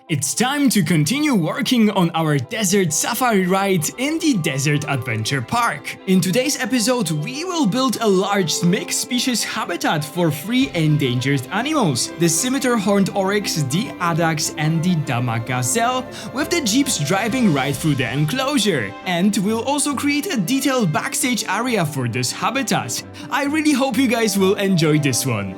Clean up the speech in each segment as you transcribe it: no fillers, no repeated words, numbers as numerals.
It's time to continue working on our desert safari ride in the Desert Adventure Park. In today's episode, we will build a large mixed species habitat for 3 endangered animals: the Scimitar-horned Oryx, the Addax and the Dama Gazelle, with the jeeps driving right through the enclosure. And we'll also create a detailed backstage area for this habitat. I really hope you guys will enjoy this one.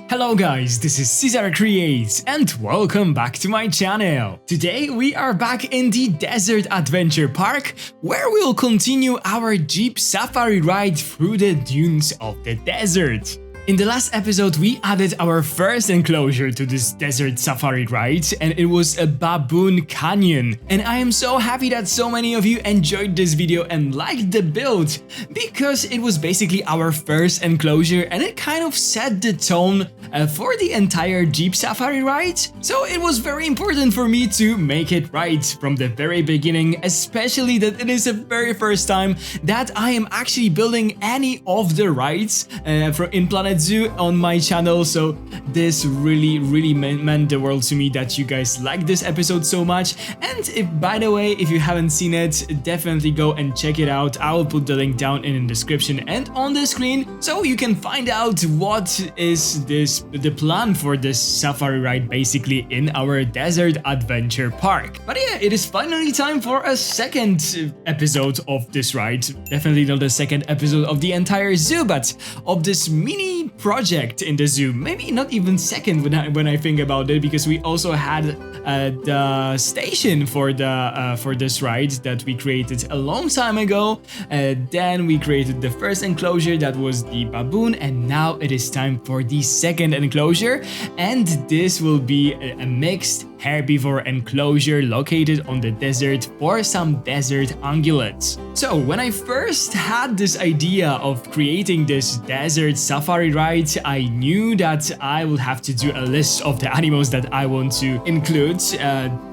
Hello guys, this is Caesar Creates and welcome back to my channel. Today we are back in the Desert Adventure Park, where we'll continue our Jeep Safari ride through the dunes of the desert. In the last episode, we added our first enclosure to this desert safari ride, and it was a baboon canyon. And I am so happy that so many of you enjoyed this video and liked the build, because it was basically our first enclosure and it kind of set the tone for the entire Jeep safari ride. So it was very important for me to make it right from the very beginning, especially that it is the very first time that I am actually building any of the rides in Planet Zoo on my channel, so this really meant the world to me that you guys like this episode so much. And by the way, if you haven't seen it, definitely go and check it out. I will put the link down in the description and on the screen, so you can find out what is the plan for this safari ride basically in our Desert Adventure Park. But yeah, it is finally time for a second episode of this ride. Definitely not the second episode of the entire zoo, but of this mini project in the zoo. Maybe not even second when I think about it, because we also had the station for this ride that we created a long time ago. Then we created the first enclosure, that was the baboon, and now it is time for the second enclosure, and this will be a mixed herbivore enclosure located on the desert for some desert ungulates. So when I first had this idea of creating this desert safari ride, I knew that I would have to do a list of the animals that I want to include.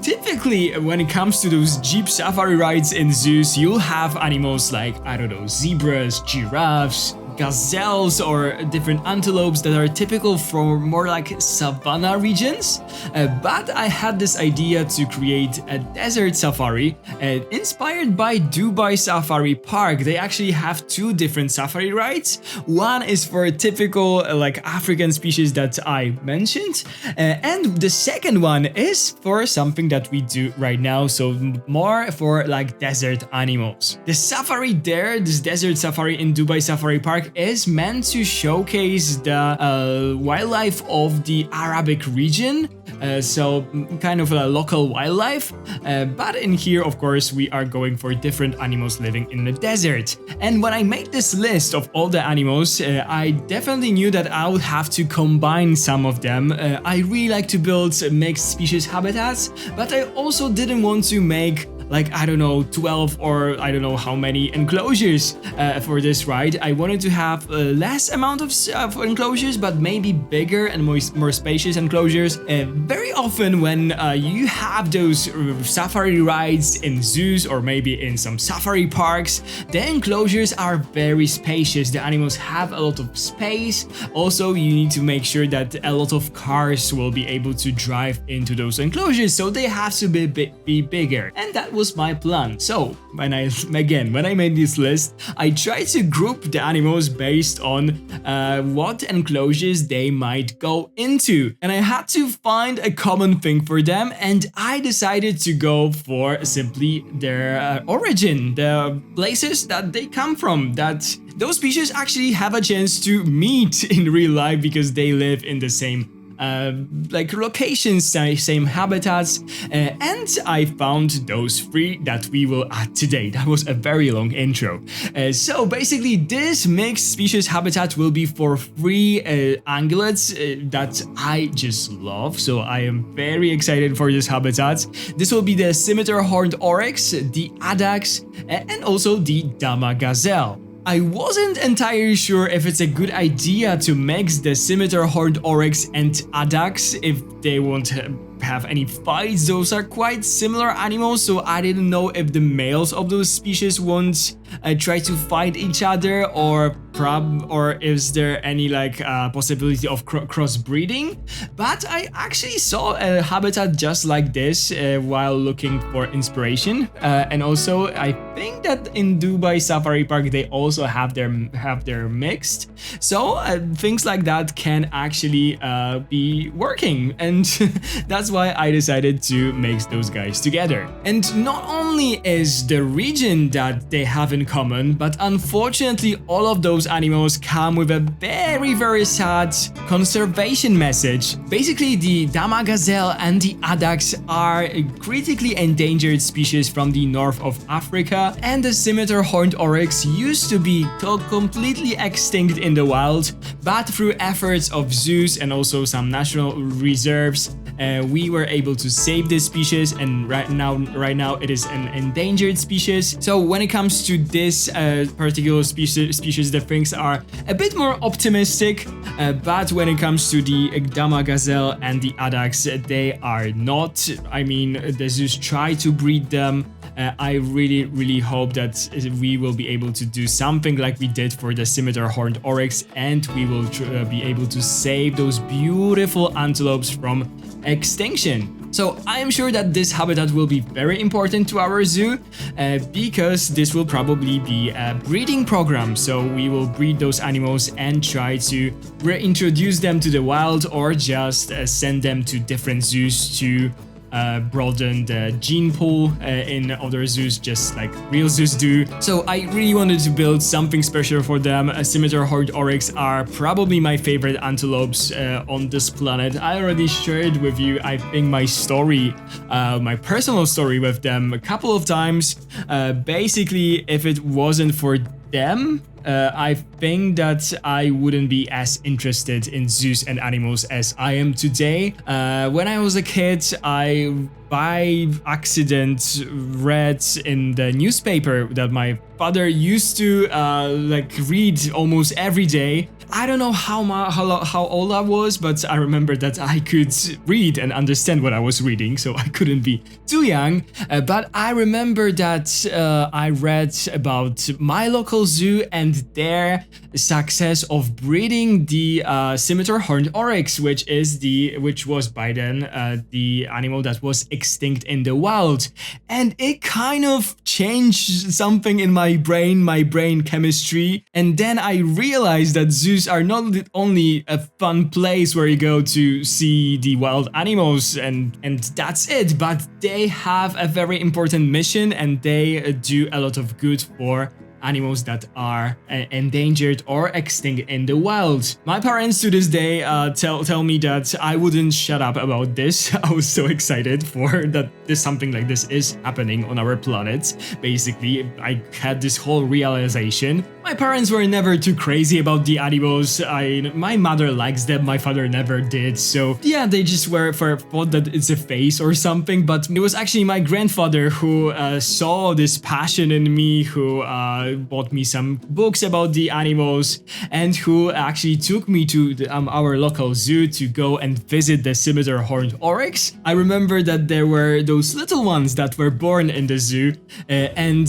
Typically, when it comes to those Jeep safari rides in zoos, you'll have animals like, I don't know, zebras, giraffes, gazelles, or different antelopes that are typical for more like savanna regions. But I had this idea to create a desert safari inspired by Dubai Safari Park. They actually have 2 different safari rides. One is for a typical like African species that I mentioned, and the second one is for something that we do right now, so more for like desert animals. The safari there, this desert safari in Dubai Safari Park, is meant to showcase the wildlife of the Arabic region, so kind of a local wildlife, but in here of course we are going for different animals living in the desert. And when I made this list of all the animals, I definitely knew that I would have to combine some of them. I really like to build mixed species habitats, but I also didn't want to make like, I don't know, 12 or I don't know how many enclosures for this ride. I wanted to have less amount of enclosures, but maybe bigger and more spacious enclosures. Very often when you have those safari rides in zoos or maybe in some safari parks, the enclosures are very spacious. The animals have a lot of space. Also, you need to make sure that a lot of cars will be able to drive into those enclosures, so they have to be bigger. And that was my plan. So when I made this list, I tried to group the animals based on what enclosures they might go into, and I had to find a common thing for them, and I decided to go for simply their origin, the places that they come from, that those species actually have a chance to meet in real life, because they live in the same like locations, same habitats, and I found those 3 that we will add today. That was a very long intro. So basically this mixed species habitat will be for 3 ungulates that I just love, so I am very excited for this habitat. This will be the Scimitar-horned Oryx, the Addax, and also the Dama Gazelle. I wasn't entirely sure if it's a good idea to mix the Scimitar-horned Oryx and Addax if they won't have any fights. Those are quite similar animals, so I didn't know if the males of those species won't try to fight each other, or is there any like possibility of crossbreeding. But I actually saw a habitat just like this while looking for inspiration, and also I think that in Dubai Safari Park they also have their mixed, so things like that can actually be working, and that's why I decided to mix those guys together. And not only is the region that they have in common, but unfortunately all of those animals come with a very sad conservation message. Basically, the Dama Gazelle and the Addax are critically endangered species from the north of Africa, and the Scimitar-horned Oryx used to be completely extinct in the wild, but through efforts of zoos and also some national reserves, we were able to save this species, and right now it is an endangered species. So when it comes to this particular species, the things are a bit more optimistic, but when it comes to the Dama Gazelle and the Addax, they are not. I mean, the zoos try to breed them. I really hope that we will be able to do something like we did for the Scimitar-horned Oryx, and we will be able to save those beautiful antelopes from extinction. So I am sure that this habitat will be very important to our zoo, because this will probably be a breeding program. So we will breed those animals and try to reintroduce them to the wild, or just send them to different zoos to broaden the gene pool in other zoos, just like real zoos do. So I really wanted to build something special for them. Scimitar-horned Oryx are probably my favorite antelopes on this planet. I already shared with you, I think, my story, my personal story with them a couple of times. Basically, if it wasn't for them, I think that I wouldn't be as interested in zoos and animals as I am today. When I was a kid, I by accident read in the newspaper that my father used to like read almost every day. I don't know how old I was, but I remember that I could read and understand what I was reading, so I couldn't be too young. But I remember that I read about my local zoo and their success of breeding the Scimitar-horned Oryx, which was by then the animal that was extinct in the wild. And it kind of changed something in my brain chemistry. And then I realized that zoos are not only a fun place where you go to see the wild animals and that's it, but they have a very important mission, and they do a lot of good for animals that are endangered or extinct in the wild. My parents to this day tell me that I wouldn't shut up about this. I was so excited for that something like this is happening on our planet. Basically, I had this whole realization. My parents were never too crazy about the animals. My mother likes them, my father never did. So yeah, they just thought that it's a phase or something. But it was actually my grandfather who saw this passion in me, who bought me some books about the animals, and who actually took me to our local zoo to go and visit the Scimitar-horned Oryx. I remember that there were those little ones that were born in the zoo, and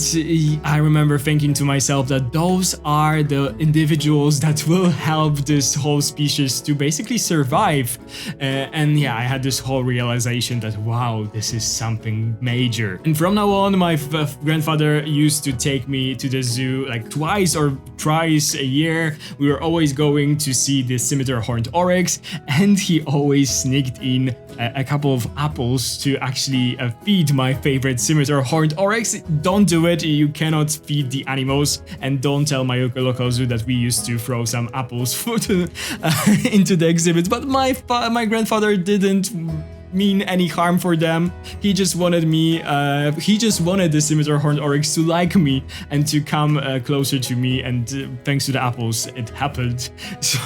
I remember thinking to myself that those are the individuals that will help this whole species to basically survive. And yeah, I had this whole realization that wow, this is something major. And from now on, my grandfather used to take me to the zoo like twice or thrice a year. We were always going to see the Scimitar-horned Oryx, and he always sneaked in a couple of apples to actually feed my favorite Scimitar-horned Oryx. Don't do it, you cannot feed the animals, and don't tell my local zoo that we used to throw some apples into the exhibits. But my grandfather didn't mean any harm for them. He just wanted the Scimitar-horned Oryx to like me and to come closer to me, and thanks to the apples it happened. So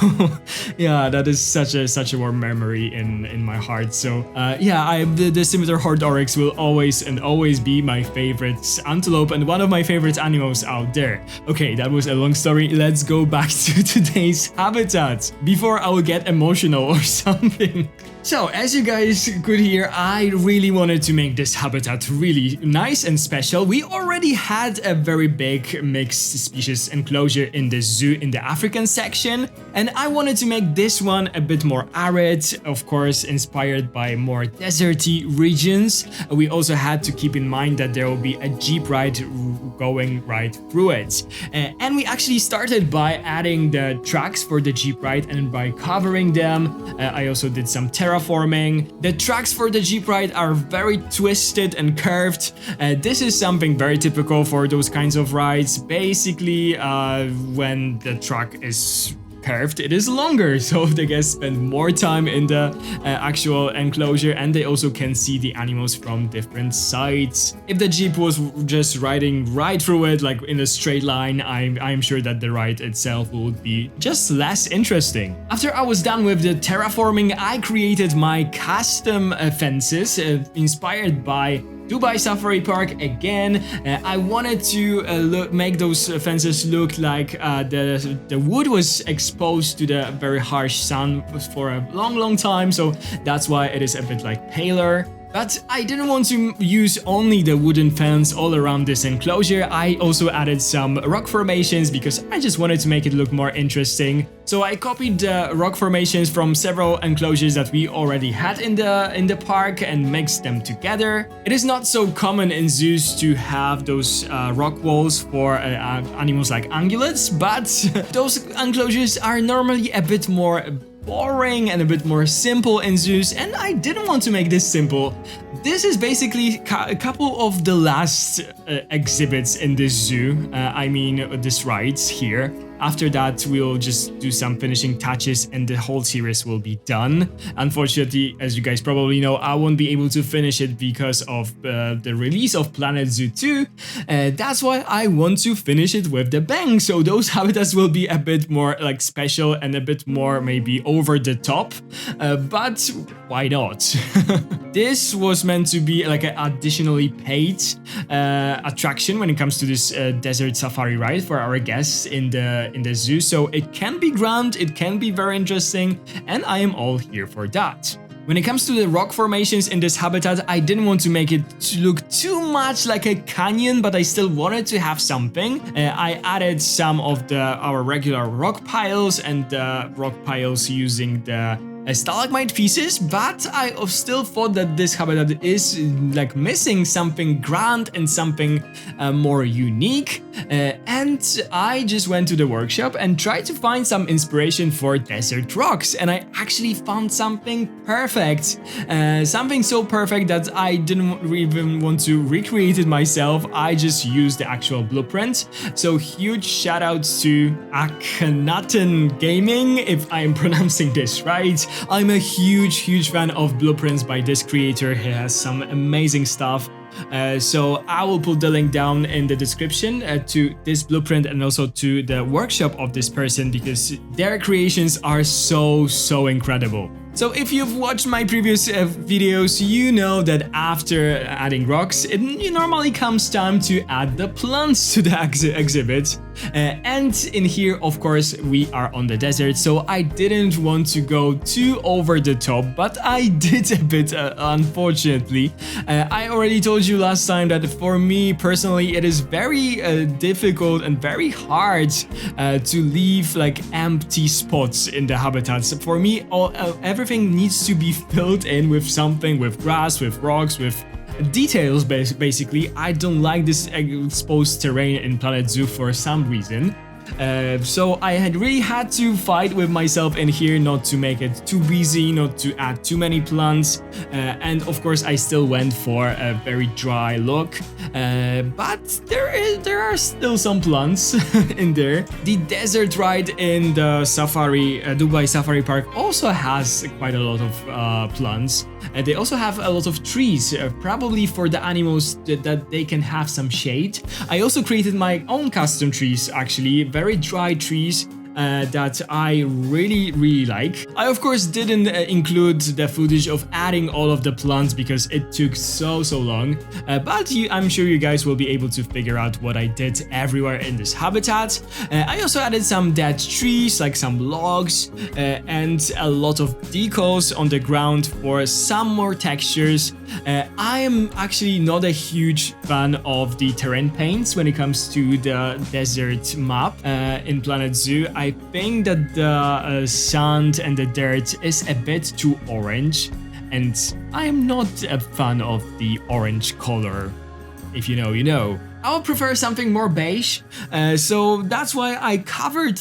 yeah, that is such a warm memory in my heart. So yeah, the Scimitar-horned Oryx will always be my favorite antelope and one of my favorite animals out there. Okay, that was a long story. Let's go back to today's habitat before I will get emotional or something. So as you guys good here, I really wanted to make this habitat really nice and special. We already had a very big mixed species enclosure in the zoo in the African section, and I wanted to make this one a bit more arid, of course inspired by more deserty regions. We also had to keep in mind that there will be a jeep ride going right through it. And we actually started by adding the tracks for the jeep ride and by covering them. I also did some terraforming. The tracks for the jeep ride are very twisted and curved. This is something very typical for those kinds of rides. Basically, when the track is curved, it is longer, so the guests spend more time in the actual enclosure, and they also can see the animals from different sides. If the jeep was just riding right through it, like in a straight line, I'm sure that the ride itself would be just less interesting. After I was done with the terraforming, I created my custom fences inspired by Dubai Safari Park again. I wanted to make those fences look like the wood was exposed to the very harsh sun for a long time, so that's why it is a bit like paler. But I didn't want to use only the wooden fence all around this enclosure. I also added some rock formations because I just wanted to make it look more interesting. So I copied the rock formations from several enclosures that we already had in the park and mixed them together. It is not so common in zoos to have those rock walls for animals like ungulates, but those enclosures are normally a bit more boring and a bit more simple in zoos, and I didn't want to make this simple. This is basically a couple of the last exhibits in this zoo, I mean this rides here. After that, we'll just do some finishing touches and the whole series will be done. Unfortunately, as you guys probably know, I won't be able to finish it because of the release of Planet Zoo 2. That's why I want to finish it with the bang. So those habitats will be a bit more like special and a bit more maybe over the top. But why not? This was meant to be like an additionally paid attraction when it comes to this desert safari ride for our guests in the zoo, so it can be grand, it can be very interesting, and I am all here for that. When it comes to the rock formations in this habitat, I didn't want to make it look too much like a canyon, but I still wanted to have something. I added some of our regular rock piles and rock piles using the stalagmite pieces, but I still thought that this habitat is like missing something grand and something more unique, and I just went to the workshop and tried to find some inspiration for desert rocks, and I actually found something perfect, something so perfect that I didn't even want to recreate it myself. I just used the actual blueprint. So huge shout outs to Akhenaten Gaming, if I'm pronouncing this right. I'm a huge fan of blueprints by this creator. He has some amazing stuff. So I will put the link down in the description to this blueprint and also to the workshop of this person, because their creations are so incredible. So if you've watched my previous videos, you know that after adding rocks, it normally comes time to add the plants to the exhibit. And in here, of course, we are on the desert, so I didn't want to go too over the top, but I did a bit, unfortunately. I already told you last time that for me personally, it is very difficult and very hard to leave like empty spots in the habitats. For me, everything needs to be filled in with something, with grass, with rocks, with details. Basically, I don't like this exposed terrain in Planet Zoo for some reason. So I really had to fight with myself in here not to make it too busy, not to add too many plants, and of course I still went for a very dry look, but there are still some plants in there. The desert ride in the Dubai Safari Park also has quite a lot of plants. They also have a lot of trees, probably for the animals that they can have some shade. I also created my own custom trees, actually, very dry trees that I really like. I of course didn't include the footage of adding all of the plants because it took so long, but I'm sure you guys will be able to figure out what I did everywhere in this habitat. I also added some dead trees, like some logs, and a lot of decals on the ground for some more textures. I am actually not a huge fan of the terrain paints when it comes to the desert map in Planet Zoo. I think that the sand and the dirt is a bit too orange, and I am not a fan of the orange color. If you know, you know. I would prefer something more beige, so that's why I covered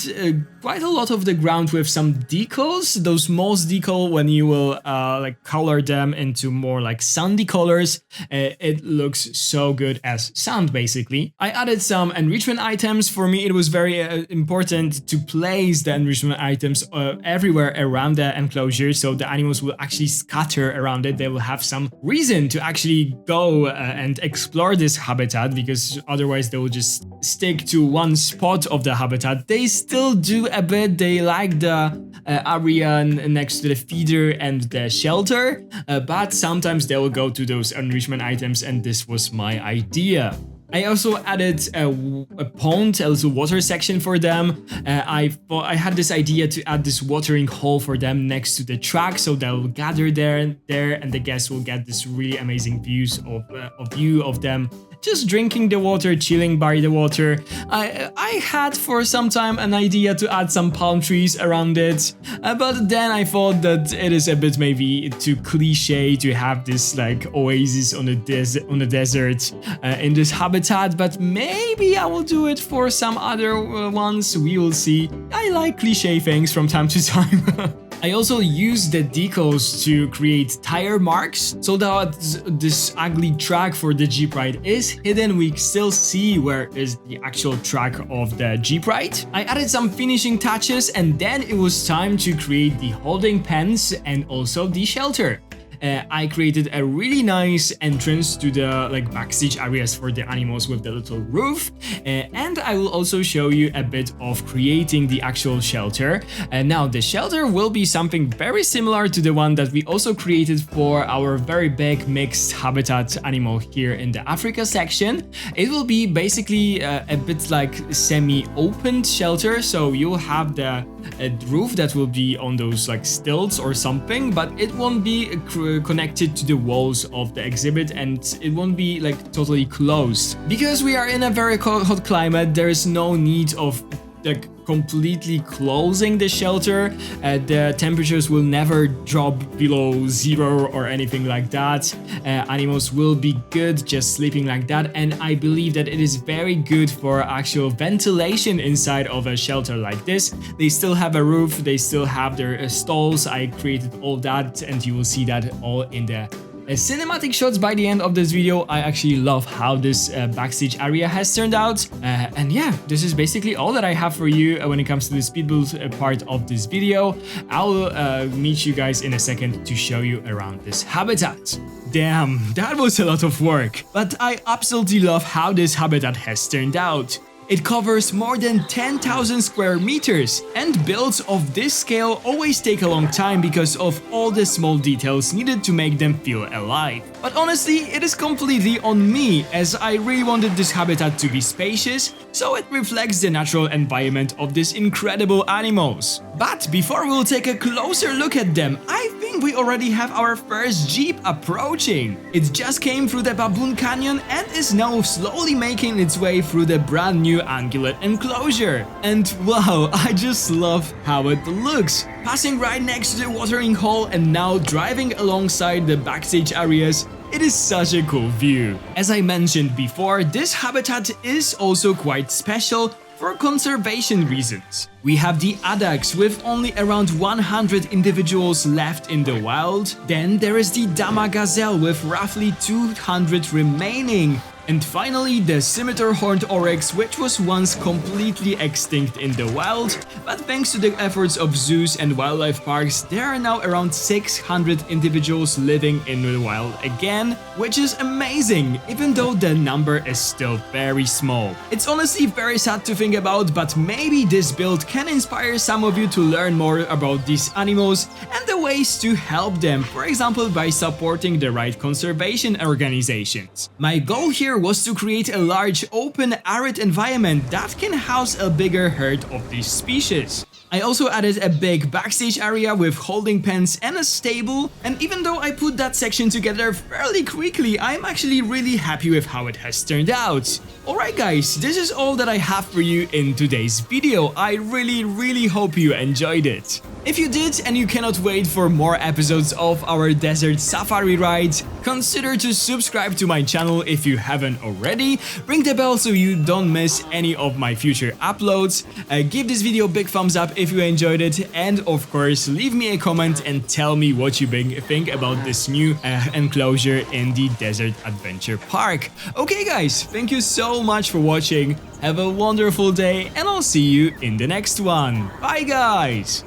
quite a lot of the ground with some decals. Those moss decal, when you will like color them into more like sandy colors, it looks so good as sand basically. I added some enrichment items. For me it was very important to place the enrichment items everywhere around the enclosure, so the animals will actually scatter around it. They will have some reason to actually go and explore this habitat, because otherwise they will just stick to one spot of the habitat. They still do a bit, they like the area next to the feeder and the shelter, but sometimes they will go to those enrichment items, and this was my idea. I also added a pond, a little water section for them. I had this idea to add this watering hole for them next to the track, so they'll gather there, and the guests will get this really amazing view of them just drinking the water, chilling by the water. I had for some time an idea to add some palm trees around it, but then I thought that it is a bit maybe too cliche to have this like oasis on the desert in this habitat, but maybe I will do it for some other ones. We will see. I like cliche things from time to time. I also used the decals to create tire marks, so that this ugly track for the Jeep ride is hidden. We still see where is the actual track of the Jeep ride. I added some finishing touches, and then it was time to create the holding pens and also the shelter. I created a really nice entrance to the backstage areas for the animals with the little roof, and I will also show you a bit of creating the actual shelter. Now the shelter will be something very similar to the one that we also created for our very big mixed habitat animal here in the Africa section. It will be basically a bit like semi-opened shelter, so you'll have the roof that will be on those stilts or something, but it won't be connected to the walls of the exhibit, and it won't be totally closed. Because we are in a very hot climate, there is no need of completely closing the shelter. The temperatures will never drop below 0 or anything like that. Animals will be good just sleeping like that, and I believe that it is very good for actual ventilation inside of a shelter like this. They still have a roof, they still have their stalls. I created all that, and you will see that all in the cinematic shots by the end of this video. I actually love how this backstage area has turned out, and yeah, this is basically all that I have for you when it comes to the speed build part of this video. I'll meet you guys in a second to show you around this habitat. Damn, that was a lot of work, but I absolutely love how this habitat has turned out. It covers more than 10,000 square meters, and builds of this scale always take a long time because of all the small details needed to make them feel alive. But honestly, it is completely on me, as I really wanted this habitat to be spacious, so it reflects the natural environment of these incredible animals. But before we'll take a closer look at them, I think we already have our first Jeep approaching. It just came through the Baboon Canyon and is now slowly making its way through the brand new ungulate enclosure. And wow, I just love how it looks. Passing right next to the watering hole and now driving alongside the backstage areas, it is such a cool view. As I mentioned before, this habitat is also quite special for conservation reasons. We have the Addax with only around 100 individuals left in the wild. Then there is the Dama Gazelle with roughly 200 remaining. And finally, the Scimitar-horned Oryx, which was once completely extinct in the wild, but thanks to the efforts of zoos and wildlife parks, there are now around 600 individuals living in the wild again, which is amazing, even though the number is still very small. It's honestly very sad to think about, but maybe this build can inspire some of you to learn more about these animals and the ways to help them, for example by supporting the right conservation organizations. My goal here was to create a large, open, arid environment that can house a bigger herd of these species. I also added a big backstage area with holding pens and a stable, and even though I put that section together fairly quickly, I'm actually really happy with how it has turned out. Alright guys, this is all that I have for you in today's video. I really hope you enjoyed it. If you did and you cannot wait for more episodes of our desert safari ride, consider to subscribe to my channel if you haven't already, ring the bell so you don't miss any of my future uploads, give this video a big thumbs up if you enjoyed it, and of course leave me a comment and tell me what you think about this new enclosure in the Desert Adventure Park. Okay guys, thank you so much for watching, have a wonderful day, and I'll see you in the next one. Bye guys!